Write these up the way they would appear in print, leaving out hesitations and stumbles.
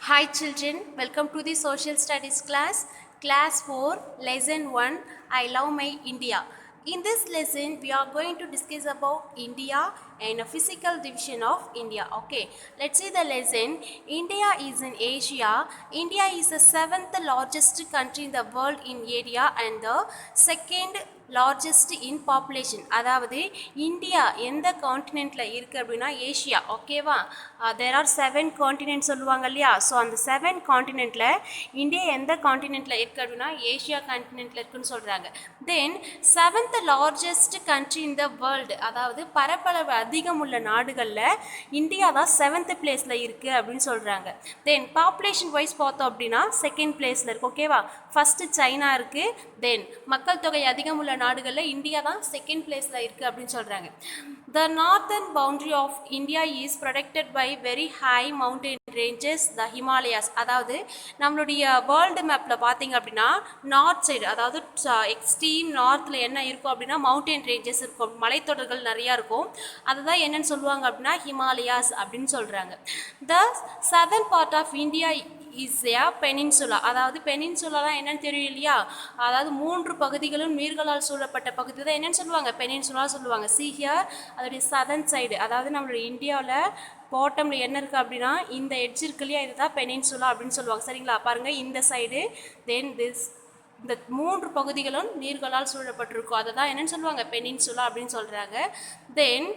Hi children, welcome to the social studies class 4, lesson 1, I love my India. In this lesson, we are going to discuss about India and a physical division of India. Okay, let's see the lesson. India is in Asia. India is the 7th largest country in the world in area and the second largest in population. அதாவது India எந்த கான்டினென்ட்ல இருக்கு அப்படின்னா Asia. ஓகேவா? There are 7 continent சொல்லுவாங்க இல்லையா? So அந்த 7 கான்டினென்ட்ல India எந்த கான்டினென்ட்ல இருக்கு அப்படின்னா ஏஷியா கான்டினென்ட்ல இருக்குன்னு சொல்றாங்க. தென் 7th largest country in the world, அதாவது பரப்பளவு அதிகம் உள்ள நாடுகளில் இந்தியா தான் 7th பிளேஸ்ல இருக்கு அப்படின்னு சொல்றாங்க. தென் பாப்புலேஷன் வைஸ் பார்த்தோம் அப்படின்னா செகண்ட் பிளேஸ்ல இருக்கு. ஓகேவா? ஃபர்ஸ்ட் சைனா இருக்கு. தென் மக்கள் தொகை அதிகம் உள்ள நாடுகளில் இந்தியா தான் செகண்ட் பிளேஸ்ல இருக்கு அப்படின்னு சொல்றாங்க. The northern boundary of India is protected by very high mountain ranges, the Himalayas. அதாவது நம்மளுடைய வேர்ல்டு மேப்பில் பார்த்தீங்க அப்படின்னா நார்த் சைடு, அதாவது எக்ஸ்ட்ரீம் நார்த்தில் என்ன இருக்கும் அப்படின்னா மவுண்டன் ரேஞ்சஸ் இருக்கும், மலைத்தொடர்கள் நிறையா இருக்கும். அதுதான் என்னன்னு சொல்லுவாங்க அப்படின்னா ஹிமாலயாஸ் அப்படின்னு சொல்கிறாங்க. The southern part of India is a peninsula, அதாவது பெனின்சுலாலாம் என்னன்னு தெரியும் இல்லையா? அதாவது 3 பகுதிகளும் நீர்களால் சூழப்பட்ட பகுதி தான் என்னன்னு சொல்லுவாங்க, பெனின்சுலா சொல்லுவாங்க. சி ஹியர் அதோடைய சதர்ன் சைடு, அதாவது நம்மளுடைய இந்தியாவில் பாட்டமில் என்ன இருக்குது அப்படின்னா இந்த எட்ஜ் இருக்கு இல்லையா, இதுதான் பெனின்சுலா அப்படின்னு சொல்லுவாங்க. சரிங்களா? பாருங்கள் இந்த சைடு, தென் திஸ், இந்த 3 பகுதிகளும் நீர்களால் சூழப்பட்டிருக்கும், அதை தான் என்னன்னு சொல்லுவாங்க பெனின்சுலா அப்படின்னு சொல்கிறாங்க. தென்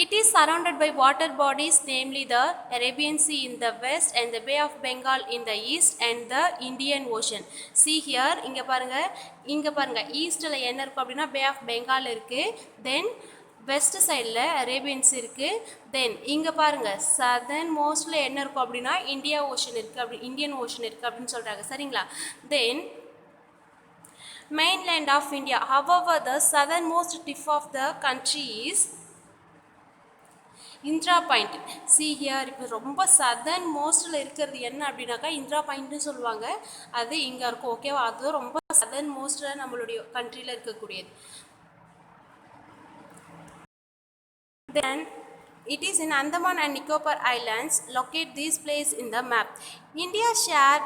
it is surrounded by water bodies, namely the Arabian Sea in the west and the Bay of Bengal in the east and the Indian Ocean. See here, இங்க பாருங்க ஈஸ்ட்ல என்ன இருக்கும் அப்படின்னா பே ஆஃப் பெங்கால் இருக்கு. தென் வெஸ்ட் சைடில் Arabians இருக்கு. தென் இங்கே பாருங்க சதர்ன் மோஸ்ட்ல என்ன இருக்கும் அப்படின்னா இந்தியன் ஓஷன் இருக்கு அப்படின்னு சொல்றாங்க. சரிங்களா? தென் mainland of India, however the southernmost tip of the country is Indira point. See here, இப்போ ரொம்ப சதர்ன் மோஸ்டில் இருக்கிறது என்ன அப்படின்னாக்கா இந்திரா பாயிண்ட்னு சொல்லுவாங்க. அது இங்கே இருக்கும். ஓகேவா? அது ரொம்ப சதர்ன் மோஸ்டில் நம்மளுடைய கண்ட்ரியில் இருக்கக்கூடியது. Then it is in Andaman and Nicobar Islands. Locate these places in the map. India share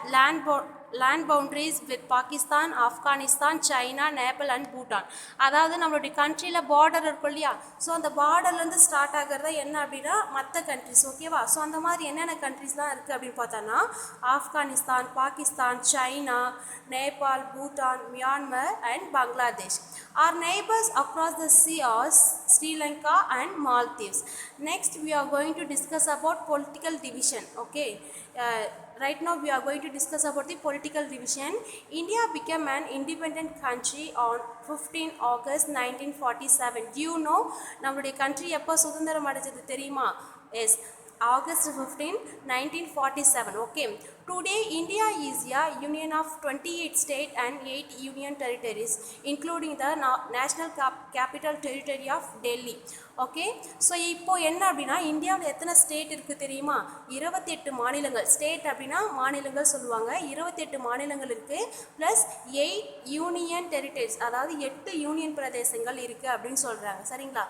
land boundaries with Pakistan, Afghanistan, China, Nepal and Bhutan. அதாவது நம்மளுடைய கண்ட்ரியில் பார்டர் இருக்கும் இல்லையா? ஸோ அந்த பார்டர்லேருந்து ஸ்டார்ட் ஆகிறதா என்ன அப்படின்னா மற்ற கண்ட்ரிஸ். ஓகேவா? ஸோ அந்த மாதிரி என்னென்ன கண்ட்ரிஸ்லாம் இருக்குது அப்படின்னு பார்த்தோன்னா Afghanistan, Pakistan, China, Nepal, Bhutan, Myanmar and Bangladesh. Our neighbors across the sea are Sri Lanka and Maldives. Next we are going to discuss about political division. Okay, right now we are going to discuss about the political division. India became an independent country on 15 August 1947. Do you know நம்மளுடைய country எப்போ சுதந்திரம் அடைஞ்சது தெரியுமா? Yes, August 15, 1947. Okay. Today, India is a union of 28 states and 8 union territories, including the national capital territory of Delhi. Okay, so இப்போ என்ன அப்படின்னா இந்தியாவில் எத்தனை ஸ்டேட் இருக்குது தெரியுமா? 28 மாநிலங்கள். ஸ்டேட் அப்படின்னா மாநிலங்கள் சொல்லுவாங்க. 28 மாநிலங்கள் இருக்குது. ப்ளஸ் 8 யூனியன் டெரிட்டரிஸ், அதாவது 8 யூனியன் பிரதேசங்கள் இருக்குது அப்படின்னு சொல்கிறாங்க. சரிங்களா?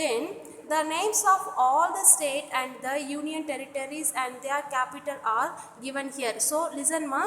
Then the names of all the state and the union territories and their capital are given here. So listen ma,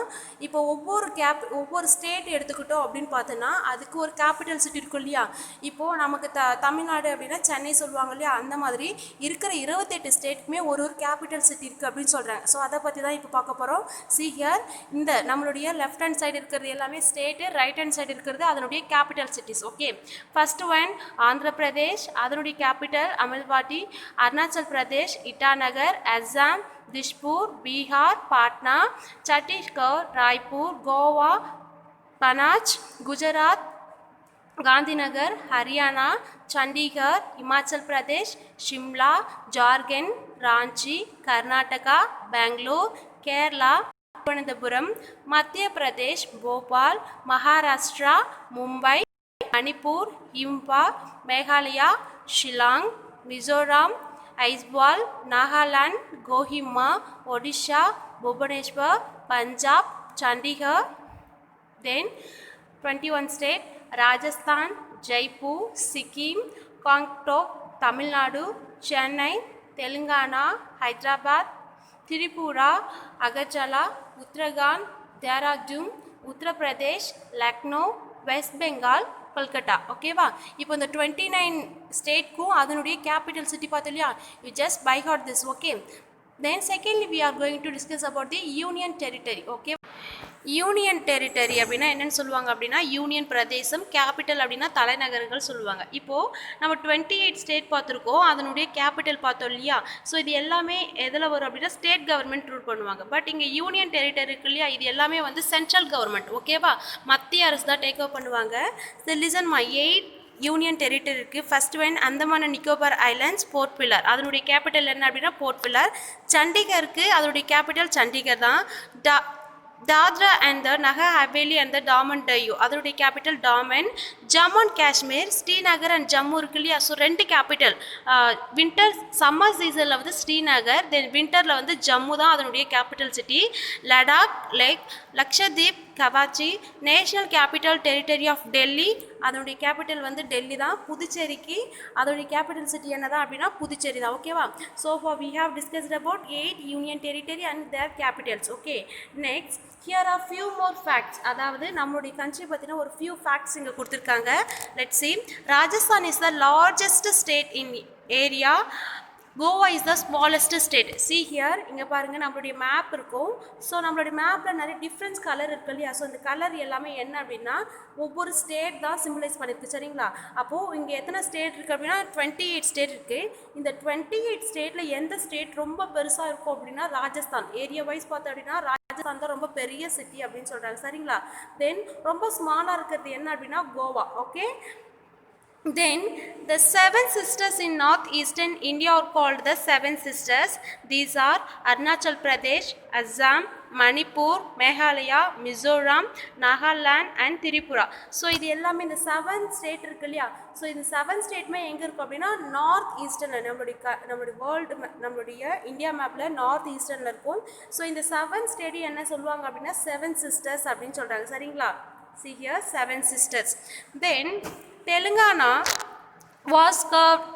இப்போ ஒவ்வொரு ஸ்டேட் எடுத்துக்கிட்டோம் அப்படின்னு பார்த்தோன்னா அதுக்கு ஒரு கேபிட்டல் சிட்டி இருக்கும் இல்லையா? இப்போது நமக்கு தமிழ்நாடு அப்படின்னா சென்னை சொல்லுவாங்க இல்லையா? அந்த மாதிரி இருக்கிற 28 ஸ்டேட்டுக்குமே ஒரு கேபிட்டல் சிட்டி இருக்குது அப்படின்னு சொல்கிறாங்க. ஸோ அதை பற்றி தான் இப்போ பார்க்க போகிறோம். See here, இந்த நம்மளுடைய லெஃப்ட் ஹேண்ட் சைடு இருக்கிறது எல்லாமே ஸ்டேட்டு, ரைட் ஹேண்ட் சைடு இருக்கிறது அதனுடைய capital cities. Okay, first one Andhra Pradesh, அதனுடைய கேபிட்டல் அமல்வாடி. Arunachal Pradesh Itanagar, Assam Dispur, Bihar Patna, Chhattisgarh Raipur, Goa Panaji, Gujarat Gandhinagar, Haryana Chandigarh, Himachal Pradesh Shimla, Jharkhand Ranchi, Karnataka Bangalore, Kerala Thiruvananthapuram, Madhya Pradesh Bhopal, Maharashtra Mumbai, Manipur Imphal, Meghalaya Shillong, Mizoram Aizawl, Nagaland Kohima, Odisha Bhubaneswar, Punjab Chandigarh. Then 21 state Rajasthan, Jaipur, Sikkim, Gangtok Tamil Nadu, Chennai, Telangana, Hyderabad, Tripura, Agartala, Uttarakhand, Dehradun, Uttar Pradesh, Lucknow, West Bengal, Kolkata. ஓகேவா? இப்போ இந்த 29 ஸ்டேட்க்கும் அதனுடைய கேபிட்டல் சிட்டி பார்த்தோம் இல்லையா? You just by heart this. Okay. Then secondly we are going to discuss about the union territory. Okay. Union territory அப்படின்னா என்னென்னு சொல்லுவாங்க அப்படின்னா யூனியன் பிரதேசம், கேபிட்டல் அப்படின்னா தலைநகரங்கள் சொல்லுவாங்க. இப்போது நம்ம 28 ஸ்டேட் பார்த்துருக்கோம், அதனுடைய கேபிட்டல் பார்த்தோம் இல்லையா? ஸோ இது எல்லாமே எதில் வரும் அப்படின்னா ஸ்டேட் கவர்மெண்ட் ரூல் பண்ணுவாங்க. பட் இங்கே யூனியன் டெரிட்டரி இருக்கு இல்லையா, இது எல்லாமே வந்து சென்ட்ரல் கவர்மெண்ட். ஓகேவா? மத்திய அரசு தான் டேக் ஓவர் பண்ணுவாங்க. So listen my 8 union territory இருக்குது. First one Andaman and Nicobar islands, Port Blair. அதனுடைய கேபிட்டல் என்ன அப்படின்னா போர்ட் பில்லர். சண்டிகருக்கு அதனுடைய கேபிட்டல் சண்டிகர் தான். Dadra and the Nagar Haveli and the Daman Diu அதனுடைய capital Daman. Jammu and Kashmir, Srinagar and Jammu இருக்கு இல்லையா? ஸோ ரெண்டு கேபிட்டல். வின்டர் சம்மர் சீசனில் வந்து ஸ்ரீநகர், தென் வின்டரில் வந்து ஜம்மு தான் அதனுடைய கேபிட்டல் சிட்டி. லடாக், லேக், லக்ஷதீப், கவாச்சி. National capital territory of Delhi, அதனுடைய கேபிட்டல் வந்து டெல்லி தான். புதுச்சேரிக்கு அதோடைய கேபிட்டல் சிட்டி என்ன தான் அப்படின்னா புதுச்சேரி தான். ஓகேவா? So far we have discussed about 8 union territory and their capitals. Okay. Next here are few more facts. அதாவது நம்மளுடைய கண்ட்ரி பார்த்தீங்கன்னா ஒரு ஃபியூ ஃபேக்ட்ஸ் இங்கே கொடுத்துருக்காங்க. Let's see. Rajasthan is the largest state in area. Goa is the smallest state. see here இங்கே பாருங்கள் நம்மளுடைய map இருக்கும். ஸோ நம்மளுடைய மேப்பில் நிறைய டிஃப்ரென்ஸ் கலர் இருக்கு இல்லையா? ஸோ இந்த கலர் எல்லாமே என்ன அப்படின்னா ஒவ்வொரு ஸ்டேட் தான் சிம்பிளைஸ் பண்ணியிருக்கு. சரிங்களா? அப்போது இங்கே எத்தனை ஸ்டேட் இருக்குது அப்படின்னா 28 ஸ்டேட் இருக்குது. இந்த 28 ஸ்டேட்டில் எந்த ஸ்டேட் ரொம்ப பெருசாக இருக்கும் அப்படின்னா ராஜஸ்தான். ஏரியா வைஸ் பார்த்தோம் அப்படின்னா ராஜஸ்தான் தான் ரொம்ப பெரிய சிட்டி அப்படின்னு சொல்கிறாங்க. சரிங்களா? தென் ரொம்ப ஸ்மாலாக இருக்கிறது என்ன அப்படின்னா Goa. Okay. Then the seven sisters in northeastern India are called the seven sisters. These are Arunachal Pradesh, Assam, Manipur, Meghalaya, Mizoram, Nagaland and Tripura. So இது எல்லாமே இந்த 7 ஸ்டேட் இருக்கு இல்லையா? ஸோ இந்த 7 ஸ்டேட்மே எங்கே இருக்கும் அப்படின்னா நார்த் ஈஸ்டர்னில் நம்மளுடைய வேர்ல்டு நம்மளுடைய இந்தியா மேப்பில் நார்த் ஈஸ்டர்னில் இருக்கும். ஸோ இந்த 7 ஸ்டேட் என்ன சொல்லுவாங்க அப்படின்னா 7 sisters அப்படின்னு சொல்கிறாங்க. சரிங்களா? See here 7 sisters. Then Telangana was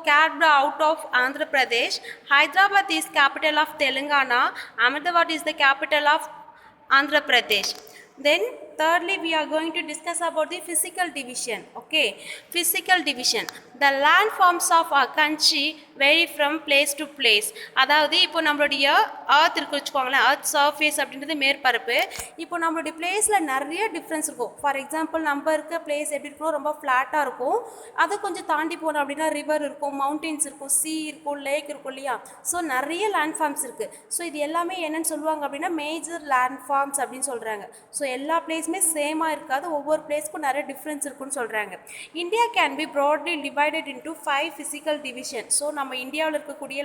carved out of Andhra Pradesh. Hyderabad is capital of Telangana. Ahmedabad is the capital of Andhra Pradesh. Then thirdly we are going to discuss about the physical division. Okay, physical division. The landforms of our country vary from place to place. அதாவது இப்போ நம்மளுடைய earth இருக்கு வச்சுக்கோங்களேன், earth surface அப்படின்றது மேற்பரப்பு. இப்போ நம்மளுடைய பிளேஸில் நிறைய டிஃப்ரென்ஸ் இருக்கும். ஃபார் எக்ஸாம்பிள் நம்ம இருக்க பிளேஸ் எப்படி இருக்கும், ரொம்ப ஃப்ளாட்டாக இருக்கும். அதை கொஞ்சம் தாண்டி போனோம் அப்படின்னா ரிவர் இருக்கும், மவுண்டெயின்ஸ் இருக்கும், சீ இருக்கும், லேக் இருக்கும் இல்லையா? ஸோ நிறைய லேண்ட்ஃபார்ம்ஸ் இருக்குது. ஸோ இது எல்லாமே என்னென்னு சொல்லுவாங்க அப்படின்னா மேஜர் லேண்ட்ஃபார்ம்ஸ் அப்படின்னு சொல்கிறாங்க. ஸோ எல்லா பிளேஸுமே சேமாக இருக்காது, ஒவ்வொரு பிளேஸ்க்கும் நிறைய டிஃப்ரென்ஸ் இருக்குன்னு சொல்கிறாங்க. India can be broadly divided into 5 physical division. So நம்ம இந்தியாவில் இருக்கக்கூடிய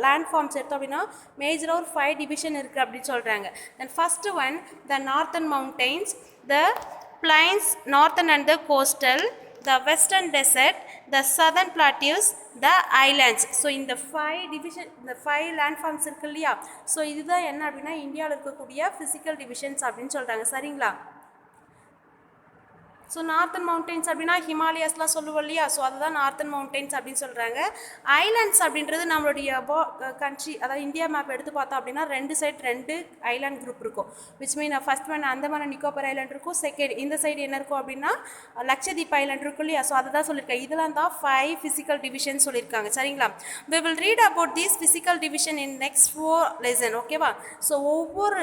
லேண்ட்ஃபார்ம்ஸ் எடுத்தோம் அப்படின்னா மேஜராக ஒரு 5 டிவிஷன் இருக்குது அப்படின்னு சொல்கிறாங்க. தென் first one the northern mountains, the plains northern and the coastal, the western desert, the southern plateaus, the islands. So இந்த 5 டிவிஷன், இந்த 5 லேண்ட்ஃபார்ம்ஸ் இருக்கு இல்லையா? ஸோ இதுதான் என்ன அப்படின்னா இந்தியாவில் இருக்கக்கூடிய ஃபிசிக்கல் டிவிஷன்ஸ் அப்படின்னு சொல்கிறாங்க. சரிங்களா? ஸோ நார்த்தன் மவுண்டெயின்ஸ் அப்படின்னா ஹிமாலயாஸ்லாம் சொல்லுவோம் இல்லையா? ஸோ அதுதான் நார்த்தன் மவுண்டெயின்ஸ் அப்படின்னு சொல்கிறாங்க. ஐலாண்ட்ஸ் அப்படின்றது நம்மளுடைய கண்ட்ரி, அதாவது இந்தியா மேப் எடுத்து பார்த்தோம் அப்படின்னா 2 சைட் 2 ஐலாண்ட் குரூப் இருக்கும். Which mean first one Andaman and Nicobar island இருக்கும். செகண்ட் இந்த சைடு என்ன இருக்கும் அப்படின்னா லக்ஷதீப் ஐலாண்ட் இருக்கும் இல்லையா? ஸோ அதை தான் சொல்லியிருக்கேன். இதெல்லாம் தான் 5 ஃபிசிக்கல் டிவிஷன் சொல்லியிருக்காங்க. சரிங்களா? we will read about this physical division in next 4 lesson. ஓகேவா? ஸோ ஒவ்வொரு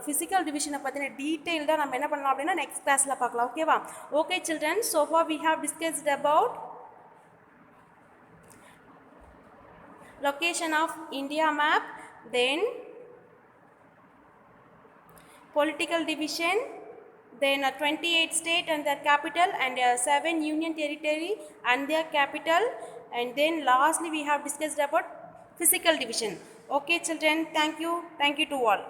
ஃபிசிக்கல் டிவிஷனை பற்றின டீட்டெயில்டாக நம்ம என்ன பண்ணலாம் அப்படின்னா நெக்ஸ்ட் கிளாஸில் பார்க்கலாம். ஓகேவா? Okay children, so far we have discussed about location of India map, then political division, then 28 state and their capital, and 7 union territory and their capital, and then lastly we have discussed about physical division. Okay children, thank you to all.